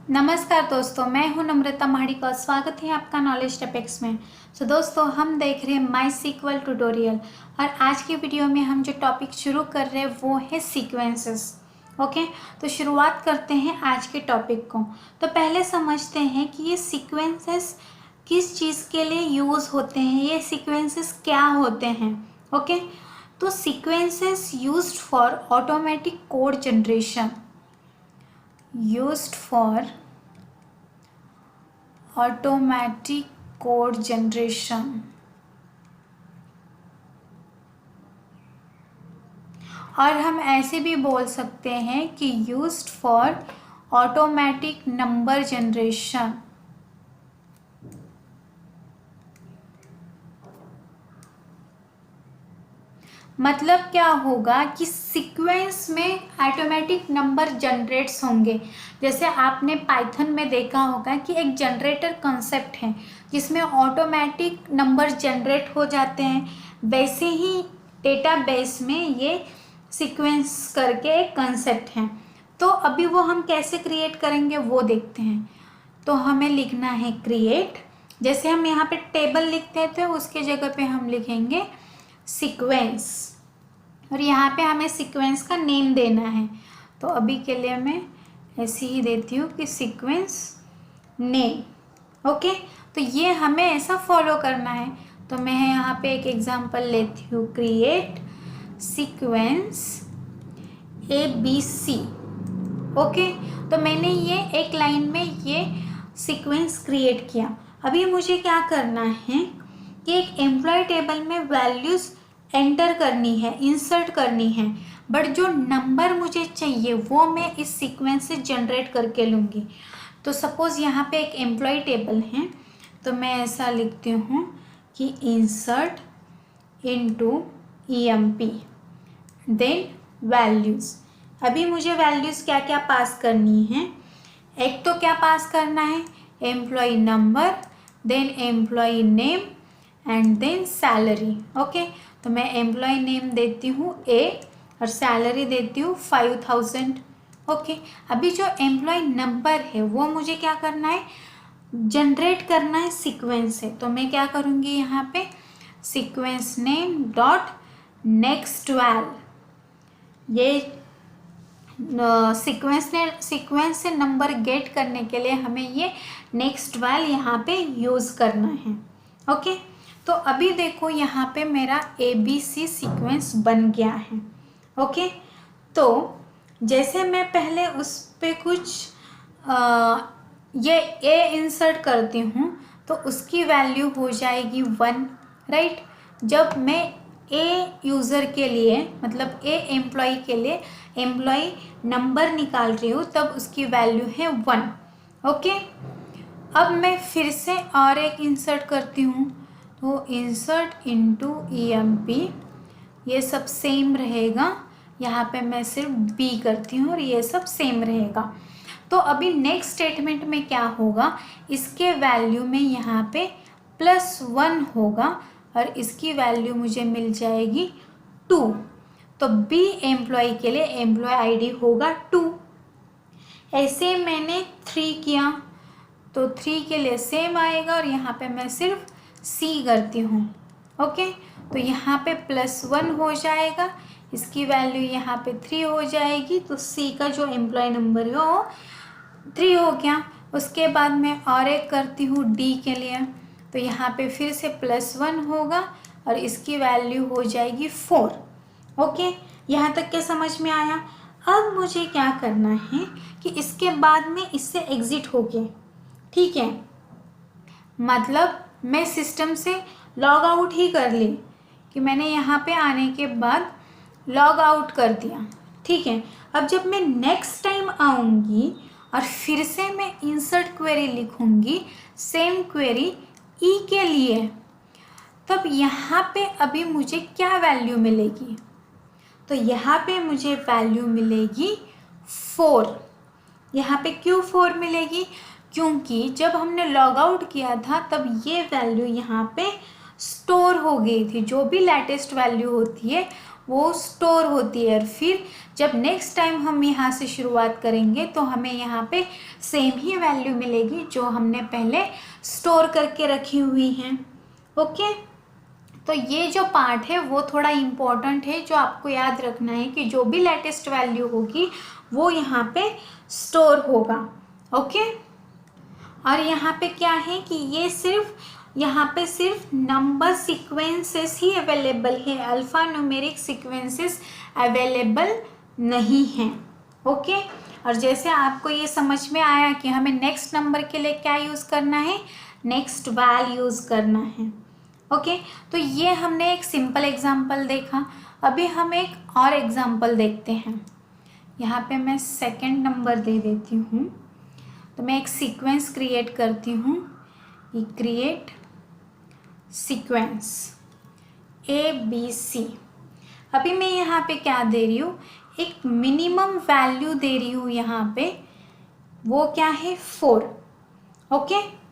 नमस्कार दोस्तों, मैं हूं नम्रता महाडिक। स्वागत है आपका नॉलेज टॉपिक्स में। दोस्तों, हम देख रहे हैं माई सीक्वल ट्यूटोरियल और आज की वीडियो में हम जो टॉपिक शुरू कर रहे हैं वो है सीक्वेंसेस। ओके, तो शुरुआत करते हैं आज के टॉपिक को। तो पहले समझते हैं कि ये सीक्वेंसेस किस चीज़ के लिए यूज़ होते हैं, ये सीक्वेंसेस क्या होते हैं। ओके, तो sequences used for automatic code generation, used for automatic code generation और हम ऐसे भी बोल सकते हैं कि used for automatic number generation। मतलब क्या होगा कि सीक्वेंस में ऑटोमेटिक नंबर जनरेट्स होंगे। जैसे आपने पाइथन में देखा होगा कि एक जनरेटर कॉन्सेप्ट है जिसमें ऑटोमेटिक नंबर जनरेट हो जाते हैं, वैसे ही डेटाबेस में ये सीक्वेंस करके एक कॉन्सेप्ट है। तो अभी वो हम कैसे क्रिएट करेंगे वो देखते हैं। तो हमें लिखना है क्रिएट, जैसे हम यहाँ पे टेबल लिखते थे उसके जगह पे हम लिखेंगे सीक्वेंस और यहाँ पे हमें सीक्वेंस का नेम देना है। तो अभी के लिए मैं ऐसे ही देती हूँ कि सीक्वेंस नेम। ओके, तो ये हमें ऐसा फॉलो करना है। तो मैं यहाँ पे एक एग्जांपल लेती हूँ, क्रिएट सीक्वेंस ABC। ओके, तो मैंने ये एक लाइन में ये सीक्वेंस क्रिएट किया। अभी मुझे क्या करना है कि एक एम्प्लॉय टेबल में वैल्यूज़ एंटर करनी है, इंसर्ट करनी है, बट जो नंबर मुझे चाहिए वो मैं इस सीक्वेंस से जनरेट करके लूँगी। तो सपोज़ यहाँ पे एक एम्प्लॉय टेबल है, तो मैं ऐसा लिखती हूँ कि insert into EMP then values. अभी मुझे वैल्यूज़ क्या क्या पास करनी है। एक तो क्या पास करना है, employ number, then employ name and then salary. Okay, तो मैं एम्प्लॉय नेम देती हूँ A और सैलरी देती हूँ 5000। ओके, अभी जो एम्प्लॉय नंबर है वो मुझे क्या करना है, जनरेट करना है सीक्वेंस से। तो मैं क्या करूँगी, यहाँ पे sequence name dot next val, ये सीक्वेंस से नंबर गेट करने के लिए हमें ये नेक्स्ट वैल यहाँ पे यूज़ करना है। ओके, तो अभी देखो यहाँ पे मेरा ABC सीक्वेंस बन गया है। ओके, तो जैसे मैं पहले उस पर कुछ ये A इंसर्ट करती हूँ तो उसकी वैल्यू हो जाएगी 1, राइट। जब मैं A यूज़र के लिए मतलब A एम्प्लॉय के लिए एम्प्लॉय नंबर निकाल रही हूँ तब उसकी वैल्यू है 1। ओके, अब मैं फिर से और एक इंसर्ट करती हूँ, तो इंसर्ट इनटू EMP, ये सब सेम रहेगा। यहाँ पे मैं सिर्फ B करती हूँ और ये सब सेम रहेगा। तो अभी नेक्स्ट स्टेटमेंट में क्या होगा, इसके वैल्यू में यहाँ पे +1 होगा और इसकी वैल्यू मुझे मिल जाएगी 2। तो B एम्प्लॉय के लिए एम्प्लॉय ID होगा 2। ऐसे मैंने 3 किया तो 3 के लिए सेम आएगा और यहाँ पे मैं सिर्फ C करती हूँ। ओके, तो यहाँ पे +1 हो जाएगा, इसकी वैल्यू यहाँ पे 3 हो जाएगी। तो C का जो एम्प्लॉय नंबर है वो 3 हो गया। उसके बाद मैं और एक करती हूँ D के लिए, तो यहाँ पे फिर से +1 होगा और इसकी वैल्यू हो जाएगी 4। ओके, यहाँ तक के समझ में आया। अब मुझे क्या करना है कि इसके बाद में इससे एग्ज़िट होके, ठीक है, मतलब मैं सिस्टम से लॉग आउट ही कर ली कि मैंने यहाँ पे आने के बाद लॉग आउट कर दिया, ठीक है। अब जब मैं नेक्स्ट टाइम आऊँगी और फिर से मैं इंसर्ट क्वेरी लिखूँगी, सेम क्वेरी E के लिए, तब यहाँ पे अभी मुझे क्या वैल्यू मिलेगी, तो यहाँ पे मुझे वैल्यू मिलेगी 4। यहाँ पे क्यों 4 मिलेगी, क्योंकि जब हमने लॉग आउट किया था तब ये वैल्यू यहाँ पे स्टोर हो गई थी। जो भी लेटेस्ट वैल्यू होती है वो स्टोर होती है। और फिर जब नेक्स्ट टाइम हम यहाँ से शुरुआत करेंगे तो हमें यहाँ पे सेम ही वैल्यू मिलेगी जो हमने पहले स्टोर करके रखी हुई हैं। ओके, तो ये जो पार्ट है वो थोड़ा इम्पोर्टेंट है, जो आपको याद रखना है कि जो भी लेटेस्ट वैल्यू होगी वो यहाँ पे स्टोर होगा। ओके, और यहाँ पे क्या है कि ये यहाँ पे सिर्फ नंबर सीक्वेंसेस ही अवेलेबल है, अल्फ़ा न्यूमेरिक सीक्वेंसेस अवेलेबल नहीं हैं। ओके, और जैसे आपको ये समझ में आया कि हमें नेक्स्ट नंबर के लिए क्या यूज़ करना है, नेक्स्ट वैल यूज़ करना है। ओके, तो ये हमने एक सिंपल एग्जांपल देखा। अभी हम एक और एग्जांपल देखते हैं। यहाँ पे मैं सेकंड नंबर दे देती हूँ, तो मैं एक सीक्वेंस क्रिएट करती हूँ। ये क्रिएट सीक्वेंस ABC। अभी मैं यहाँ पे क्या दे रही हूँ, एक मिनिमम वैल्यू दे रही हूँ यहाँ पे, वो क्या है 4। ओके,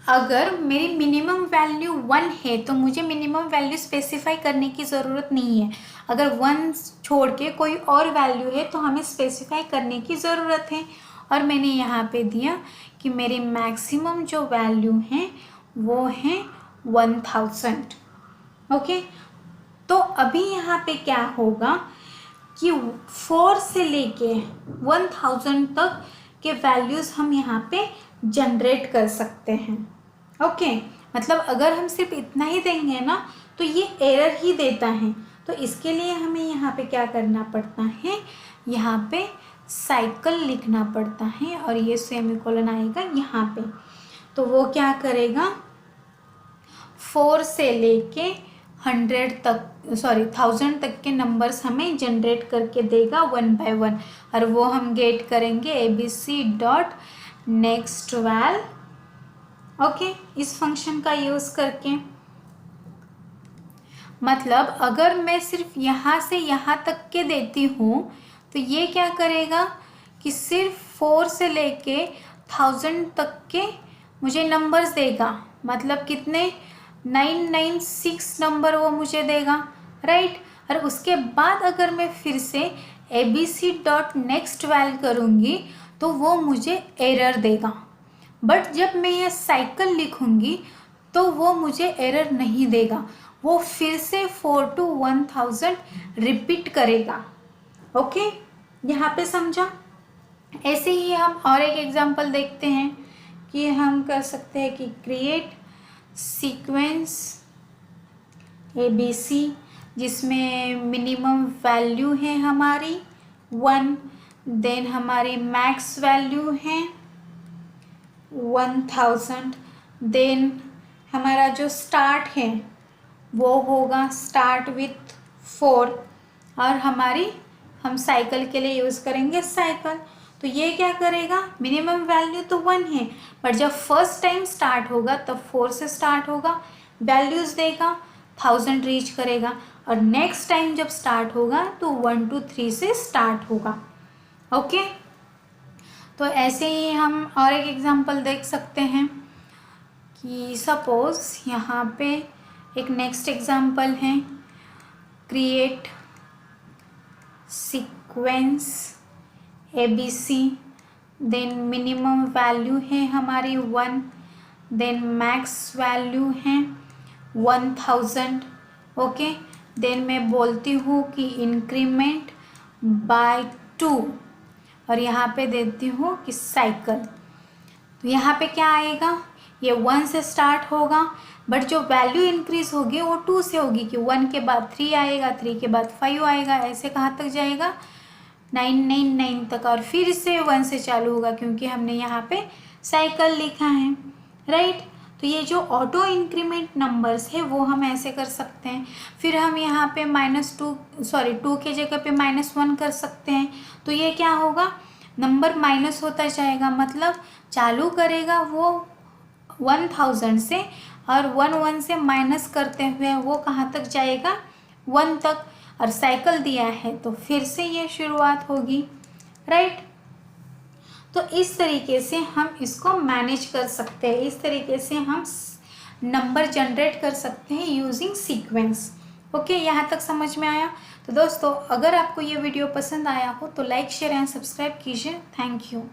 अगर मेरी मिनिमम वैल्यू 1 है तो मुझे मिनिमम वैल्यू स्पेसिफाई करने की ज़रूरत नहीं है। अगर 1 छोड़ के कोई और वैल्यू है तो हमें स्पेसिफाई करने की ज़रूरत है। और मैंने यहाँ पे दिया कि मेरी मैक्सिमम जो वैल्यू है वो है 1000। ओके, तो अभी यहाँ पे क्या होगा कि 4 से लेके 1000 तक के वैल्यूज़ हम यहाँ पे जनरेट कर सकते हैं। ओके, मतलब अगर हम सिर्फ इतना ही देंगे ना तो ये एरर ही देता है। तो इसके लिए हमें यहाँ पे क्या करना पड़ता है, यहाँ पे साइकिल लिखना पड़ता है और ये सेमीकोलन आएगा यहाँ पे। तो वो क्या करेगा, 4 से लेके 1000 तक के नंबर्स हमें जनरेट करके देगा 1 by 1, और वो हम गेट करेंगे abc.nextVal। ओके, इस फंक्शन का यूज़ करके। मतलब अगर मैं सिर्फ यहाँ से यहाँ तक के देती हूँ तो ये क्या करेगा कि सिर्फ 4 से लेके 1000 तक के मुझे नंबर्स देगा। मतलब कितने, 996 नंबर वो मुझे देगा, राइट। और उसके बाद अगर मैं फिर से abc.nextVal करूँगी तो वो मुझे एरर देगा। बट जब मैं ये साइकिल लिखूँगी तो वो मुझे एरर नहीं देगा, वो फिर से 4 to 1000 रिपीट करेगा। ओके, यहाँ पे समझा। ऐसे ही हम और एक एग्जांपल देखते हैं कि हम कर सकते हैं कि क्रिएट सीक्वेंस ABC, जिसमें मिनिमम वैल्यू है हमारी 1, देन हमारी मैक्स वैल्यू है 1000, देन हमारा जो स्टार्ट है वो होगा स्टार्ट विथ 4, और हम साइकिल के लिए यूज़ करेंगे साइकिल। तो ये क्या करेगा, मिनिमम वैल्यू तो 1 है, बट जब फर्स्ट टाइम स्टार्ट होगा तब 4 से स्टार्ट होगा, वैल्यूज़ देगा, 1000 रीच करेगा। और नेक्स्ट टाइम जब स्टार्ट होगा तो 1 to 3 से स्टार्ट होगा। ओके, तो ऐसे ही हम और एक एग्जांपल देख सकते हैं कि सपोज़ यहाँ पे एक नेक्स्ट एग्जांपल है, create sequence ABC, then minimum value है हमारी 1, देन मैक्स वैल्यू है 1000। ओके, देन मैं बोलती हूँ कि इंक्रीमेंट बाय 2, और यहाँ पे देती हूँ कि साइकिल। तो यहाँ पे क्या आएगा, ये 1 से स्टार्ट होगा, बट जो वैल्यू इंक्रीज होगी वो 2 से होगी कि 1 के बाद 3 आएगा, 3 के बाद 5 आएगा, ऐसे कहाँ तक जाएगा, 999 तक, और फिर से 1 से चालू होगा क्योंकि हमने यहाँ पे साइकिल लिखा है, राइट। तो ये जो ऑटो इंक्रीमेंट नंबर्स है वो हम ऐसे कर सकते हैं। फिर हम यहाँ पे -2 के जगह पे -1 कर सकते हैं। तो ये क्या होगा, नंबर माइनस होता जाएगा, मतलब चालू करेगा वो 1000 से, और 1 से माइनस करते हुए वो कहाँ तक जाएगा, 1 तक। और साइकिल दिया है तो फिर से ये शुरुआत होगी, राइट। तो इस तरीके से हम इसको मैनेज कर सकते हैं, इस तरीके से हम नंबर जनरेट कर सकते हैं यूजिंग सीक्वेंस। ओके, यहाँ तक समझ में आया? तो दोस्तों अगर आपको ये वीडियो पसंद आया हो तो लाइक शेयर एंड सब्सक्राइब कीजिए। Thank you.